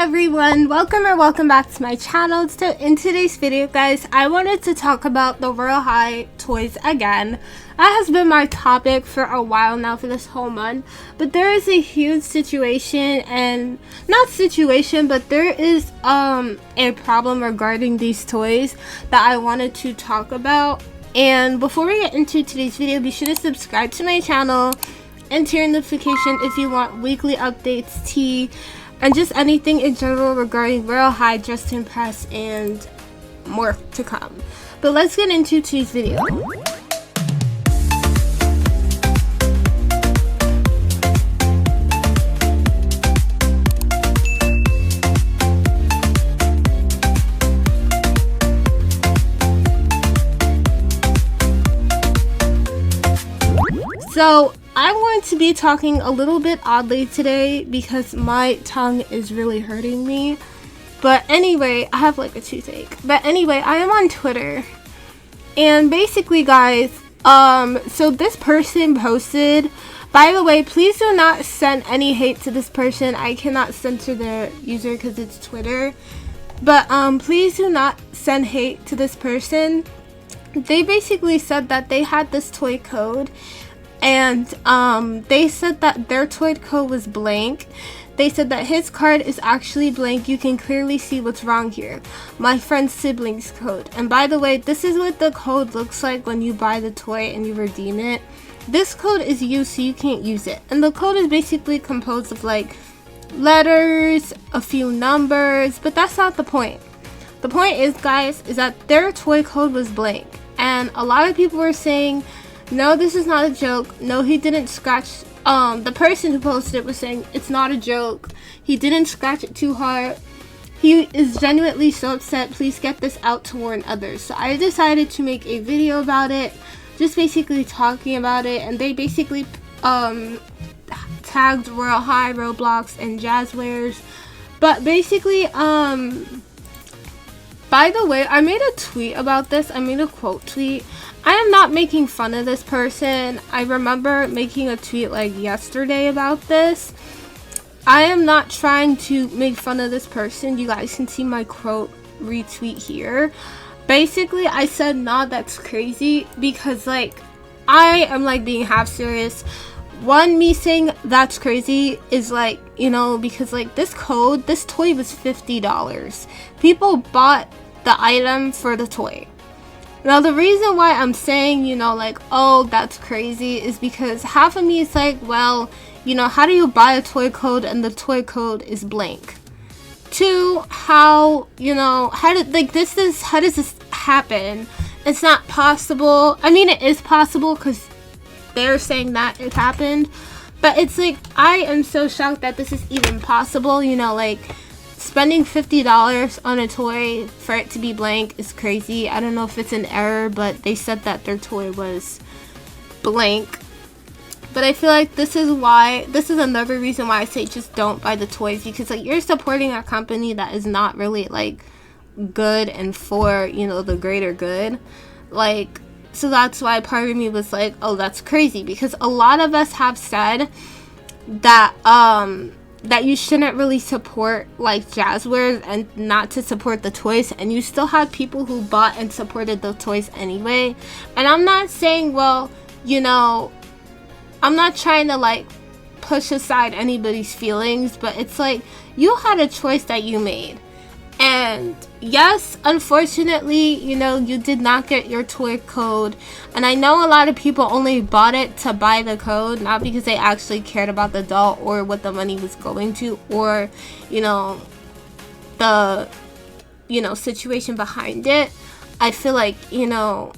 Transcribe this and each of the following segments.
everyone, welcome back to my channel. So in today's video, guys, I wanted to talk about the Royale High toys again. That has been my topic for a while now, for this whole month, but there is a huge situation, and not situation, but there is a problem regarding these toys that I wanted to talk about. And before we get into today's video, be sure to subscribe to my channel and turn notification if you want weekly updates, tea, and just anything in general regarding Royale High, Just to Impress, and more to come. But let's get into today's video. So I'm going to be talking a little bit oddly today because my tongue is really hurting me. But anyway, I have like a toothache. But anyway, I am on Twitter. And basically, guys, so this person posted, by the way, please do not send any hate to this person. I cannot censor their user because it's Twitter. But please do not send hate to this person. They basically said that they had this toy code, and they said that their toy code was blank. They said that his card is actually blank. You can clearly see what's wrong here. My friend's sibling's code. And by the way, this is what the code looks like when you buy the toy and you redeem it. This code is used, so you can't use it. And the code is basically composed of like letters, a few numbers, but that's not the point. The point is, guys, is that their toy code was blank. And a lot of people were saying, no, this is not a joke. No, he didn't scratch. The person who posted it was saying it's not a joke. He didn't scratch it too hard. He is genuinely so upset. Please get this out to warn others. So I decided to make a video about it, just basically talking about it. And they basically tagged Royale High, Roblox, and Jazzwares. But basically, by the way, I made a tweet about this. I made a quote tweet. I am not making fun of this person. I remember making a tweet like yesterday about this. I am not trying to make fun of this person. You guys can see my quote retweet here. Basically, I said, nah, that's crazy, because like I am like being half serious. One, me saying that's crazy is like, you know, because like this toy was $50. People bought the item for the toy. Now, the reason why I'm saying, you know, like, oh, that's crazy is because half of me is like, well, you know, how do you buy a toy code and the toy code is blank? Two, how, you know, how does this happen? It's not possible. I mean, it is possible because they're saying that it happened, but it's like, I am so shocked that this is even possible. You know, like, spending $50 on a toy for it to be blank is crazy. I don't know if it's an error, but they said that their toy was blank. But I feel like this is another reason why I say just don't buy the toys, because like you're supporting a company that is not really like good and for, you know, the greater good. Like, so that's why part of me was like, oh, that's crazy, because a lot of us have said that that you shouldn't really support like Jazzwares and not to support the toys, and you still have people who bought and supported the toys anyway. And I'm not saying, well, you know, I'm not trying to like push aside anybody's feelings, but it's like you had a choice that you made. And yes, unfortunately, you know, you did not get your toy code. And I know a lot of people only bought it to buy the code, not because they actually cared about the doll or what the money was going to, or, you know, the, you know, situation behind it. I feel like, you know,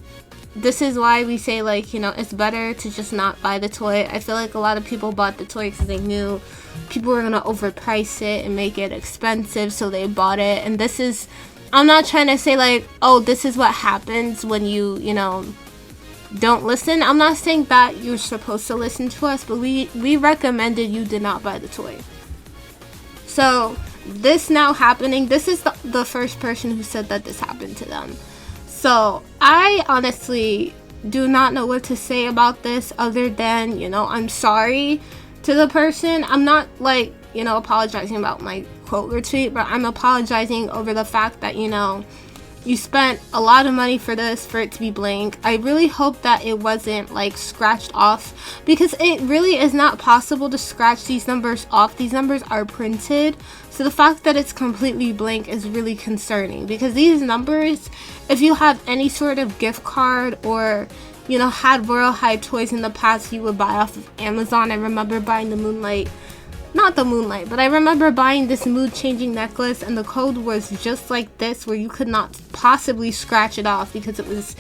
this is why we say, like, you know, it's better to just not buy the toy. I feel like a lot of people bought the toy because they knew people were gonna overprice it and make it expensive, so they bought it. And this is, I'm not trying to say like, oh, this is what happens when you know, don't listen. I'm not saying that you're supposed to listen to us, but we recommended you did not buy the toy. So this now happening, this is the first person who said that this happened to them. So I honestly do not know what to say about this other than, you know, I'm sorry to the person. I'm not like, you know, apologizing about my quote retweet, but I'm apologizing over the fact that, you know, you spent a lot of money for this, for it to be blank. I really hope that it wasn't like scratched off, because it really is not possible to scratch these numbers off. These numbers are printed, so the fact that it's completely blank is really concerning, because these numbers, if you have any sort of gift card or, you know, had Royale High toys in the past you would buy off of Amazon. I remember buying the Moonlight, not the Moonlight, but I remember buying this mood changing necklace, and the code was just like this, where you could not possibly scratch it off because it was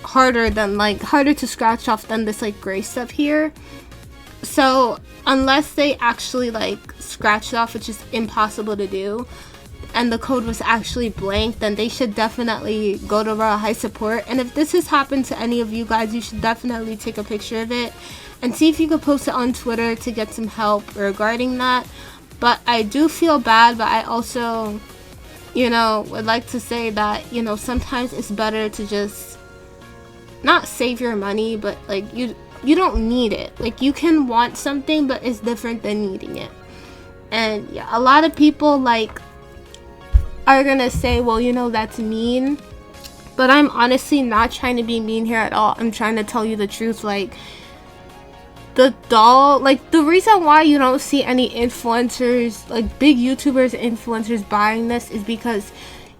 harder to scratch off than this like gray stuff here. So unless they actually like scratch it off, which is impossible to do, and the code was actually blank, then they should definitely go to Royale High support. And if this has happened to any of you guys, you should definitely take a picture of it and see if you could post it on Twitter to get some help regarding that. But I do feel bad, but I also, you know, would like to say that, you know, sometimes it's better to just not save your money, but like you don't need it. Like, you can want something, but it's different than needing it. And yeah, a lot of people like are gonna say, well, you know, that's mean, but I'm honestly not trying to be mean here at all. I'm trying to tell you the truth. Like, the doll, like, the reason why you don't see any influencers, like big YouTubers, influencers buying this is because,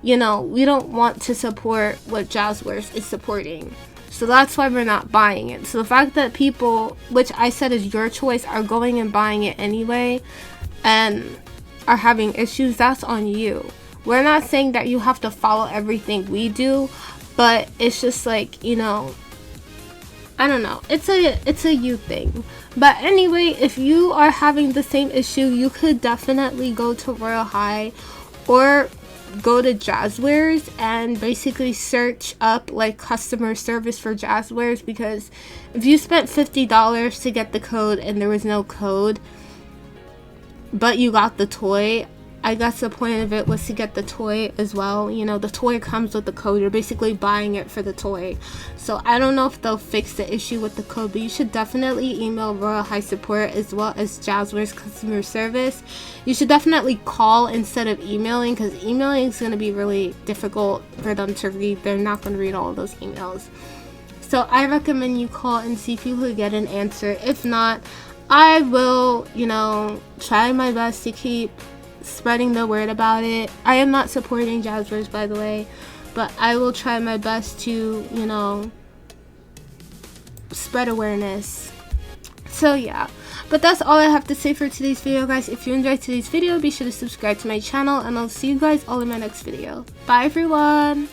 you know, we don't want to support what Jazzwares is supporting. So that's why we're not buying it. So the fact that people, which I said is your choice, are going and buying it anyway and are having issues, that's on you. We're not saying that you have to follow everything we do, but it's just like, you know, I don't know, it's a you thing. But anyway, if you are having the same issue, you could definitely go to Royale High or go to Jazzwares and basically search up like customer service for Jazzwares, because if you spent $50 to get the code and there was no code but you got the toy, I guess the point of it was to get the toy as well. You know, the toy comes with the code. You're basically buying it for the toy. So I don't know if they'll fix the issue with the code, but you should definitely email Royale High support as well as Jazzwares customer service. You should definitely call instead of emailing, because emailing is going to be really difficult for them to read. They're not going to read all of those emails. So I recommend you call and see if you could get an answer. If not, I will, you know, try my best to keep spreading the word about it. I am not supporting Jazzwares, by the way, but I will try my best to, you know, spread awareness. So yeah, but that's all I have to say for today's video, guys. If you enjoyed today's video, be sure to subscribe to my channel, and I'll see you guys all in my next video. Bye everyone.